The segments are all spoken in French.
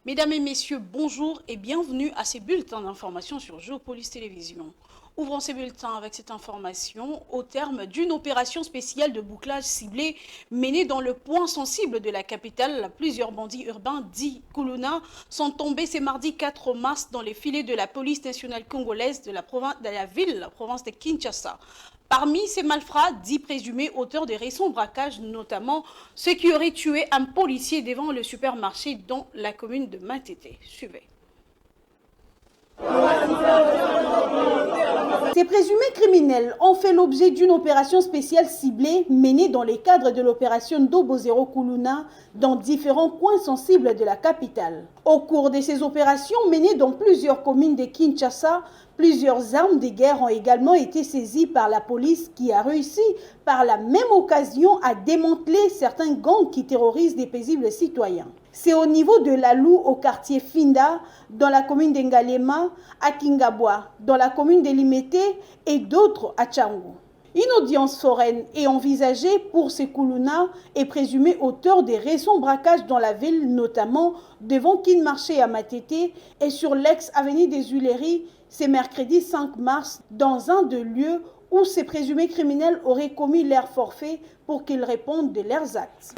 Mesdames et messieurs, bonjour et bienvenue à ces bulletins d'information sur Géopolis Télévision. Ouvrons ces bulletins avec cette information au terme d'une opération spéciale de bouclage ciblé menée dans le point sensible de la capitale. Plusieurs bandits urbains dits Kuluna sont tombés ce mardi 4 mars dans les filets de la police nationale congolaise de la province de Kinshasa. Parmi ces malfrats, 10 présumés auteurs de récents braquages, notamment ceux qui auraient tué un policier devant le supermarché dans la commune de Matete. Suivez. Ces présumés criminels ont fait l'objet d'une opération spéciale ciblée menée dans le cadre de l'opération Dobozero Kuluna dans différents points sensibles de la capitale. Au cours de ces opérations menées dans plusieurs communes de Kinshasa, plusieurs armes de guerre ont également été saisies par la police qui a réussi par la même occasion à démanteler certains gangs qui terrorisent des paisibles citoyens. C'est au niveau de Lalou, au quartier Finda, dans la commune d'Engalema, à Kingabwa, dans la commune de Limete et d'autres à Tchangou. Une audience foraine est envisagée pour ces Kuluna et présumés auteurs des récents braquages dans la ville, notamment devant Kinmarché à Matete et sur l'ex-avenue des Huileries, c'est mercredi 5 mars, dans un des lieux où ces présumés criminels auraient commis leur forfait pour qu'ils répondent de leurs actes.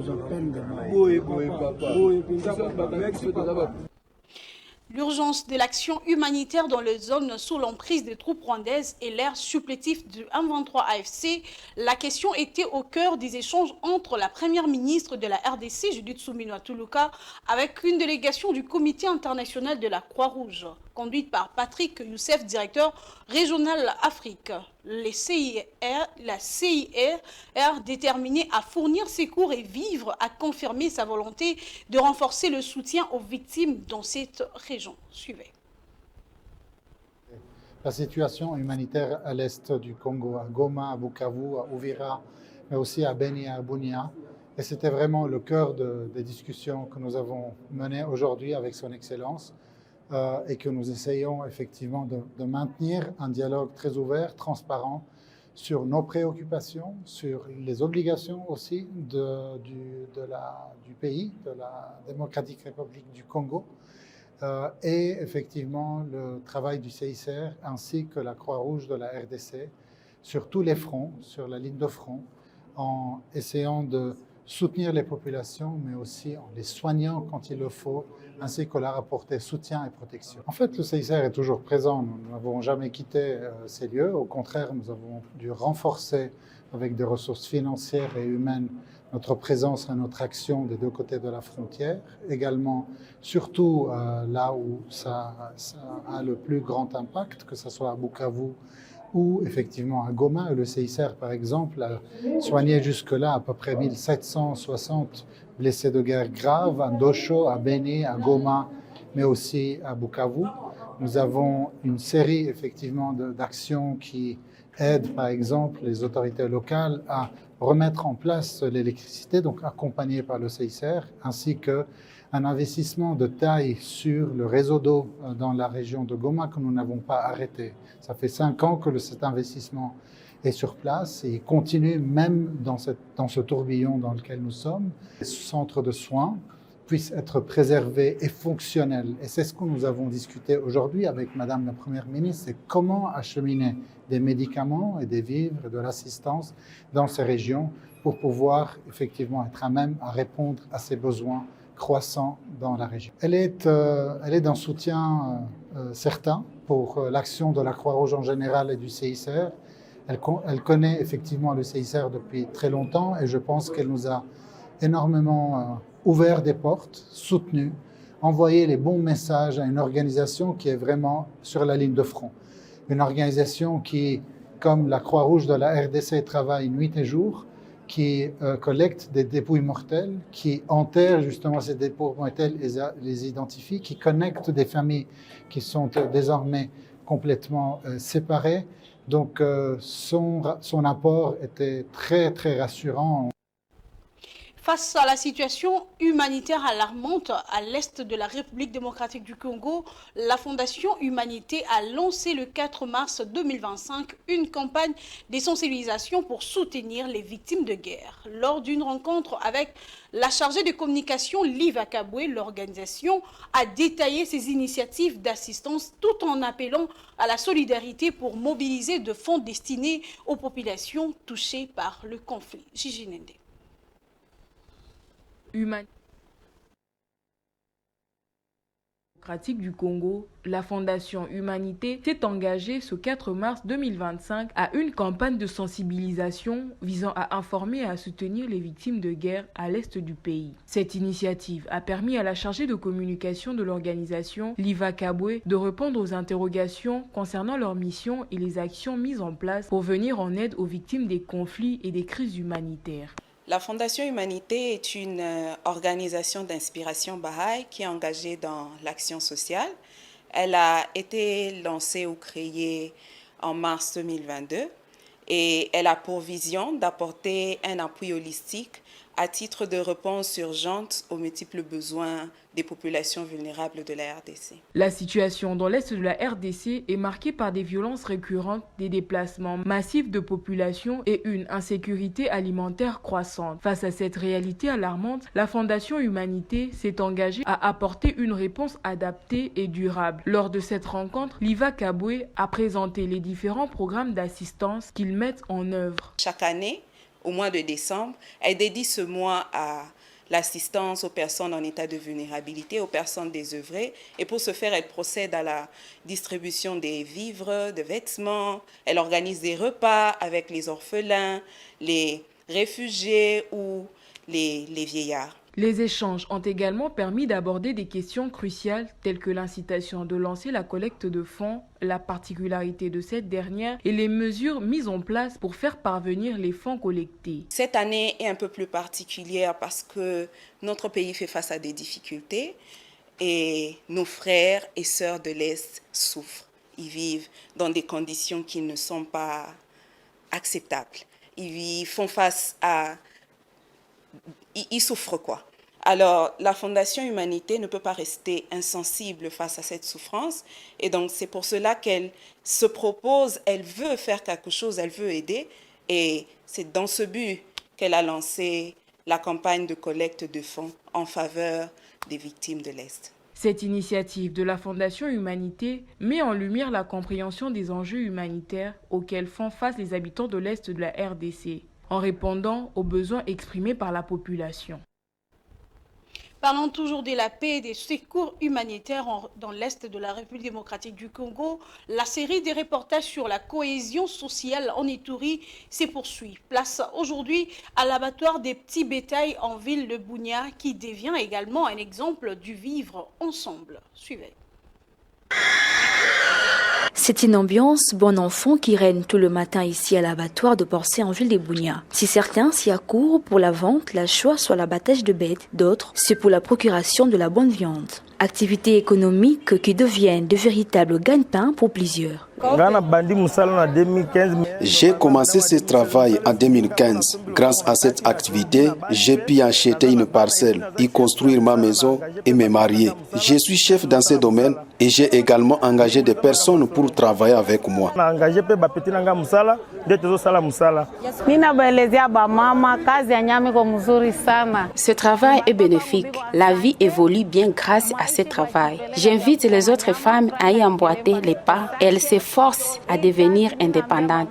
L'urgence de l'action humanitaire dans les zones sous l'emprise des troupes rwandaises et l'ère supplétif du M23 AFC, la question était au cœur des échanges entre la première ministre de la RDC, Judith Suminwa Tuluka, avec une délégation du Comité international de la Croix-Rouge, conduite par Patrick Youssef, directeur régional Afrique. La CIR déterminée à fournir secours et vivre, a confirmé sa volonté de renforcer le soutien aux victimes dans cette région. Suivez. La situation humanitaire à l'est du Congo, à Goma, à Bukavu, à Uvira, mais aussi à Beni et à Bunia. Et c'était vraiment le cœur des discussions que nous avons menées aujourd'hui avec Son Excellence et que nous essayons effectivement de maintenir un dialogue très ouvert, transparent sur nos préoccupations, sur les obligations aussi du pays, de la Démocratique République du Congo, et effectivement le travail du CICR ainsi que la Croix-Rouge de la RDC sur tous les fronts, sur la ligne de front, en essayant de soutenir les populations, mais aussi en les soignant quand il le faut, ainsi que leur apporter soutien et protection. En fait, le CICR est toujours présent. Nous n'avons jamais quitté ces lieux. Au contraire, nous avons dû renforcer avec des ressources financières et humaines notre présence et notre action des deux côtés de la frontière. Également, surtout là où ça a le plus grand impact, que ce soit à Bukavu ou effectivement à Goma. Le CICR, par exemple, a soigné jusque-là à peu près 1760 blessés de guerre graves à Ndosho, à Beni, à Goma, mais aussi à Bukavu. Nous avons une série effectivement d'actions qui aident, par exemple, les autorités locales à remettre en place l'électricité, donc accompagnées par le CICR, ainsi qu'un investissement de taille sur le réseau d'eau dans la région de Goma que nous n'avons pas arrêté. Ça fait 5 ans que cet investissement est sur place et il continue même dans ce tourbillon dans lequel nous sommes. Les centres de soins puissent être préservés et fonctionnels. Et c'est ce que nous avons discuté aujourd'hui avec Madame la Première ministre, c'est comment acheminer des médicaments et des vivres et de l'assistance dans ces régions pour pouvoir effectivement être à même à répondre à ces besoins croissants dans la région. Elle est d'un soutien certain pour l'action de la Croix-Rouge en général et du CICR. Elle connaît effectivement le CICR depuis très longtemps et je pense qu'elle nous a énormément ouvert des portes, soutenu, envoyé les bons messages à une organisation qui est vraiment sur la ligne de front. Une organisation qui, comme la Croix-Rouge de la RDC, travaille nuit et jour, qui collecte des dépouilles mortelles, qui enterre justement ces dépouilles mortelles et les identifie, qui connecte des familles qui sont désormais complètement séparées. Donc son apport était très, très rassurant. Face à la situation humanitaire alarmante à l'est de la République démocratique du Congo, la Fondation Humanité a lancé le 4 mars 2025 une campagne de sensibilisation pour soutenir les victimes de guerre. Lors d'une rencontre avec la chargée de communication Liva Kabwe, l'organisation a détaillé ses initiatives d'assistance tout en appelant à la solidarité pour mobiliser de fonds destinés aux populations touchées par le conflit. Gigi Nende. Démocratique du Congo, la Fondation Humanité s'est engagée ce 4 mars 2025 à une campagne de sensibilisation visant à informer et à soutenir les victimes de guerre à l'est du pays. Cette initiative a permis à la chargée de communication de l'organisation, Liva Kabwe, de répondre aux interrogations concernant leur mission et les actions mises en place pour venir en aide aux victimes des conflits et des crises humanitaires. La Fondation Humanité est une organisation d'inspiration Baha'i qui est engagée dans l'action sociale. Elle a été lancée ou créée en mars 2022 et elle a pour vision d'apporter un appui holistique à titre de réponse urgente aux multiples besoins des populations vulnérables de la RDC. La situation dans l'est de la RDC est marquée par des violences récurrentes, des déplacements massifs de population et une insécurité alimentaire croissante. Face à cette réalité alarmante, la Fondation Humanité s'est engagée à apporter une réponse adaptée et durable. Lors de cette rencontre, Liva Kabwe a présenté les différents programmes d'assistance qu'ils mettent en œuvre. Chaque année, au mois de décembre, elle dédie ce mois à l'assistance aux personnes en état de vulnérabilité, aux personnes désœuvrées. Et pour ce faire, elle procède à la distribution des vivres, des vêtements. Elle organise des repas avec les orphelins, les réfugiés ou les vieillards. Les échanges ont également permis d'aborder des questions cruciales telles que l'incitation de lancer la collecte de fonds, la particularité de cette dernière et les mesures mises en place pour faire parvenir les fonds collectés. Cette année est un peu plus particulière parce que notre pays fait face à des difficultés et nos frères et sœurs de l'Est souffrent. Ils vivent dans des conditions qui ne sont pas acceptables. Ils font face à... Ils souffrent quoi. Alors, la Fondation Humanité ne peut pas rester insensible face à cette souffrance. Et donc, c'est pour cela qu'elle se propose, elle veut faire quelque chose, elle veut aider. Et c'est dans ce but qu'elle a lancé la campagne de collecte de fonds en faveur des victimes de l'Est. Cette initiative de la Fondation Humanité met en lumière la compréhension des enjeux humanitaires auxquels font face les habitants de l'Est de la RDC, en répondant aux besoins exprimés par la population. Parlons toujours de la paix et des secours humanitaires dans l'Est de la République démocratique du Congo. La série des reportages sur la cohésion sociale en Ituri se poursuit. Place aujourd'hui à l'abattoir des petits bétails en ville de Bunia qui devient également un exemple du vivre ensemble. Suivez. C'est une ambiance bon enfant qui règne tout le matin ici à l'abattoir de Porcé en ville de Bunia. Si certains s'y accourent pour la vente, l'achat soit l'abattage de bêtes, d'autres c'est pour la procuration de la bonne viande. Activités économiques qui deviennent de véritables gagne-pain pour plusieurs. J'ai commencé ce travail en 2015. Grâce à cette activité, j'ai pu acheter une parcelle, y construire ma maison et me marier. Je suis chef dans ce domaine et j'ai également engagé des personnes pour travailler avec moi. Ce travail est bénéfique. La vie évolue bien grâce à ce travail. J'invite les autres femmes à y emboîter les pas et elles s'efforcent à devenir indépendantes.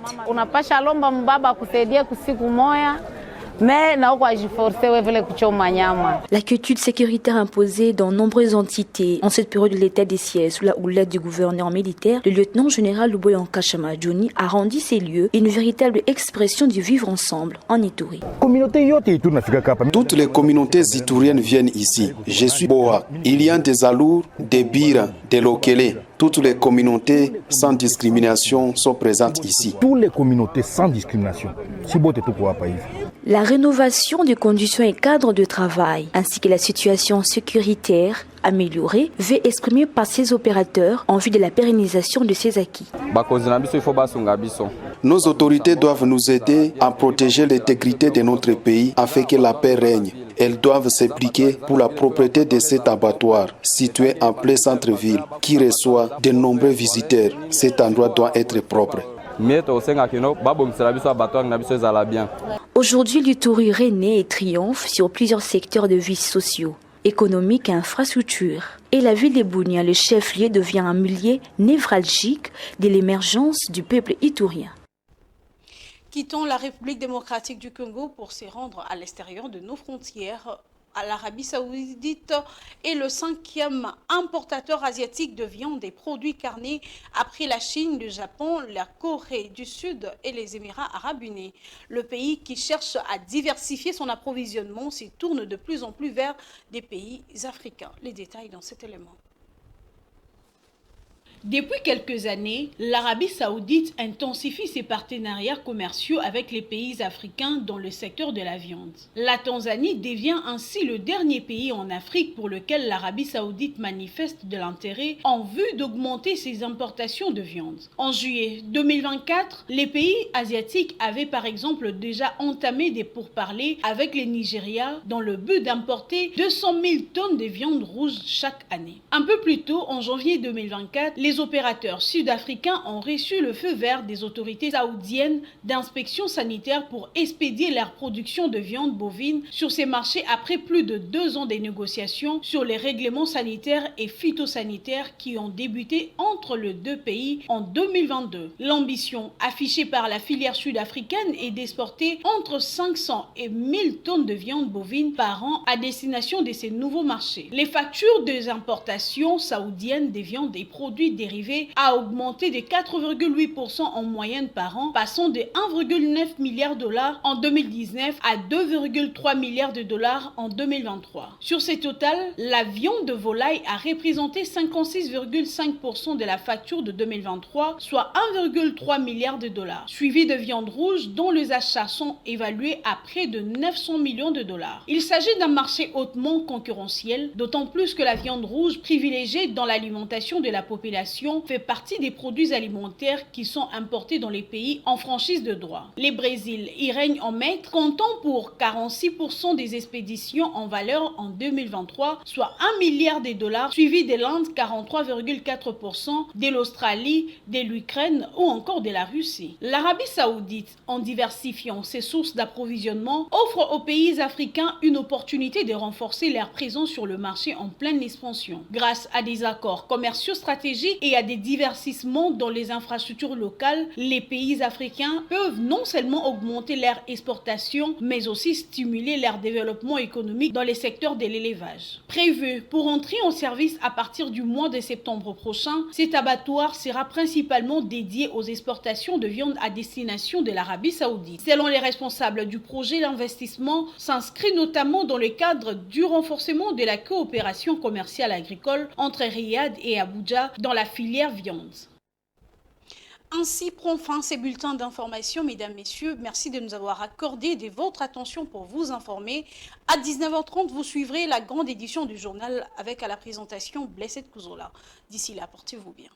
La quiétude sécuritaire imposée dans nombreuses entités en cette période de l'état des sièges sous la houlette du gouverneur militaire, le lieutenant-général Luboya Nkashama Johnny a rendu ces lieux une véritable expression du vivre ensemble en Ituri. Toutes les communautés ituriennes viennent ici. Je suis Boa. Il y a des Alours, des Bira, des Lokele. Toutes les communautés sans discrimination sont présentes ici. Toutes les communautés sans discrimination. La rénovation des conditions et cadres de travail, ainsi que la situation sécuritaire améliorée, veut exprimer par ces opérateurs en vue de la pérennisation de ces acquis. Nos autorités doivent nous aider à protéger l'intégrité de notre pays afin que la paix règne. Elles doivent s'impliquer pour la propreté de cet abattoir situé en plein centre-ville qui reçoit de nombreux visiteurs. Cet endroit doit être propre. Aujourd'hui, l'Ituri renaît et triomphe sur plusieurs secteurs de vie sociaux, économiques et infrastructures. Et la ville de Bunia, le chef-lieu, devient un milieu névralgique de l'émergence du peuple iturien. Quittons la République démocratique du Congo pour se rendre à l'extérieur de nos frontières. L'Arabie Saoudite est le 5e importateur asiatique de viande et produits carnés après la Chine, le Japon, la Corée du Sud et les Émirats arabes unis. Le pays qui cherche à diversifier son approvisionnement se tourne de plus en plus vers des pays africains. Les détails dans cet élément. Depuis quelques années, l'Arabie Saoudite intensifie ses partenariats commerciaux avec les pays africains dans le secteur de la viande. La Tanzanie devient ainsi le dernier pays en Afrique pour lequel l'Arabie Saoudite manifeste de l'intérêt en vue d'augmenter ses importations de viande. En juillet 2024, les pays asiatiques avaient par exemple déjà entamé des pourparlers avec le Nigeria dans le but d'importer 200 000 tonnes de viande rouge chaque année. Un peu plus tôt, en janvier 2024, les opérateurs sud-africains ont reçu le feu vert des autorités saoudiennes d'inspection sanitaire pour expédier leur production de viande bovine sur ces marchés après plus de 2 ans de négociations sur les règlements sanitaires et phytosanitaires qui ont débuté entre les deux pays en 2022. L'ambition affichée par la filière sud-africaine est d'exporter entre 500 et 1000 tonnes de viande bovine par an à destination de ces nouveaux marchés. Les factures des importations saoudiennes des viandes et produits dérivés a augmenté de 4,8% en moyenne par an, passant de 1,9 milliard de dollars en 2019 à 2,3 milliards de dollars en 2023. Sur ce total, la viande de volaille a représenté 56,5% de la facture de 2023, soit 1,3 milliard de dollars, suivi de viande rouge dont les achats sont évalués à près de 900 millions de dollars. Il s'agit d'un marché hautement concurrentiel, d'autant plus que la viande rouge privilégiée dans l'alimentation de la population fait partie des produits alimentaires qui sont importés dans les pays en franchise de droit. Les Brésil y règnent en maître, comptant pour 46% des expéditions en valeur en 2023, soit 1 milliard de dollars, suivi de l'Inde 43,4%, de l'Australie, de l'Ukraine ou encore de la Russie. L'Arabie Saoudite, en diversifiant ses sources d'approvisionnement, offre aux pays africains une opportunité de renforcer leur présence sur le marché en pleine expansion. Grâce à des accords commerciaux stratégiques et à des diversissements dans les infrastructures locales, les pays africains peuvent non seulement augmenter leur exportation, mais aussi stimuler leur développement économique dans les secteurs de l'élevage. Prévu pour entrer en service à partir du mois de septembre prochain, cet abattoir sera principalement dédié aux exportations de viande à destination de l'Arabie Saoudite. Selon les responsables du projet, l'investissement s'inscrit notamment dans le cadre du renforcement de la coopération commerciale agricole entre Riyad et Abuja dans la filière viande. Ainsi prend fin ces bulletins d'information, mesdames, messieurs. Merci de nous avoir accordé de votre attention pour vous informer. À 19h30, vous suivrez la grande édition du journal avec à la présentation Blessed Kuzola. D'ici là, portez-vous bien.